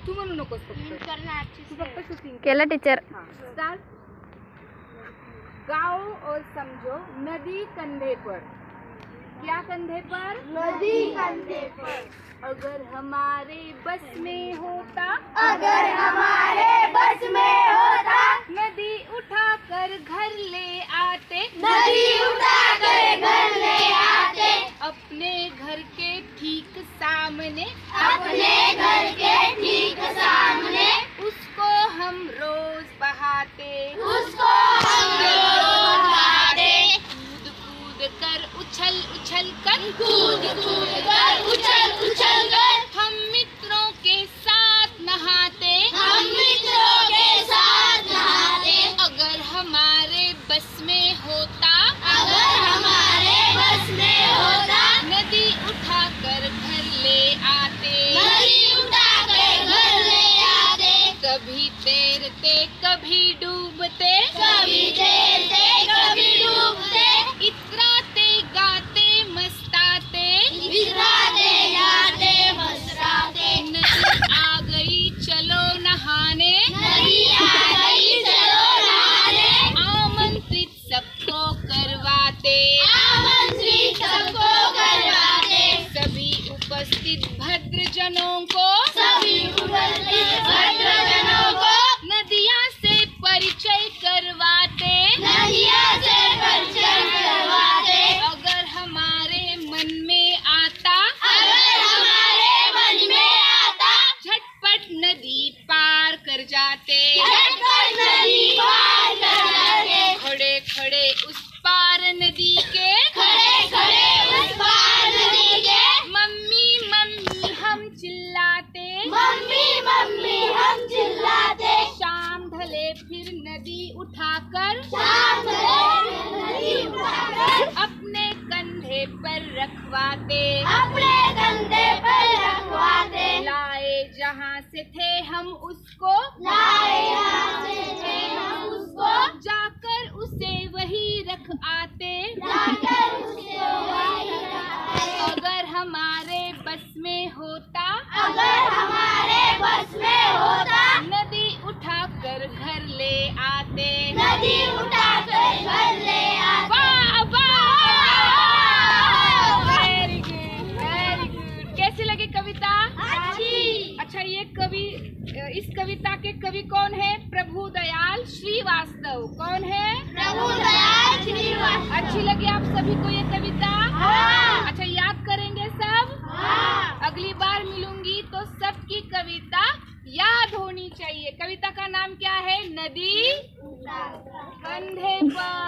तू म्हणू नकोस फक्त तू फक्त शूटिंग केलं टीचर. स्टार्ट. गाओ और समझो नदी कंधे पर. क्या कंधे पर? नदी कंधे पर. अगर हमारे बस में होता, अगर हमारे बस में होता, नदी उठाकर घर ले आते, नदी उठाकर घर ले आते. अपने घर के ठीक सामने, अपने घर के ठीक सामने उसको हम रोज बहाते, उसको हम रोज बहाते. कूद कूद कर उछल उछल कर, कूद कूद कर उछल उछल कर हम मित्रों के साथ नहाते, हम मित्रों के साथ नहाते. अगर हमारे बस में होता, अगर हमारे बस में होता, नदी उठाकर घर ले आते, नदी उठाकर घर ले आते. कभी तैरते कभी डूबते, कभी तैरते कभी डूबते, इतराते गाते मस्ताते, इतराते गाते मस्ताते. नदी आ गई चलो नहाने, नदी आ गई चलो नहाने. आमंत्रित सबको करवाते, आमंत्रित सबको करवाते. सभी उपस्थित भद्रजनों को, सभी उपस्थित भद्रजनों को नदिया से परिचय करवाते, नदिया से परिचय करवाते. अगर हमारे मन में आता, अगर हमारे मन में आता, झटपट नदी पार कर जाते, झटपट नदी पार कर जाते. खड़े खड़े उस पार नदी के, खड़े खड़े उस पार नदी के मम्मी मम्मी हम चिल्लाते, मम्मी मम्मी हम चिल्लाते. शाम ढले फिर नदी उठाकर, शाम ढले नदी उठाकर अपने कंधे पर रखवाते, अपने कंधे पर रखवाते. लाए जहाँ से थे हम उसको, लाए यहाँ से थे हम उसको, जाकर उसे वही रख आते, जाकर उसके वहीं रखाते. अगर हमारे बस में होता, अगर हमारे बस में होता, नदी उठाकर घर ले आते, नदी उठाकर घर ले आते. वाह वेरी गुड वेरी गुड. कैसी लगी कविता? अच्छी. अच्छा, ये कवि, इस कविता के कवि कौन है? प्रभु दयाल श्रीवास्तव. कौन है? प्रभु दयाल श्रीवास्तव. अच्छी लगी आप सभी को ये कविता? हाँ. अच्छा, याद करेंगे सब? हाँ. अगली बार मिलूंगी तो सबकी कविता याद होनी चाहिए. कविता का नाम क्या है? नदी कंधे पर.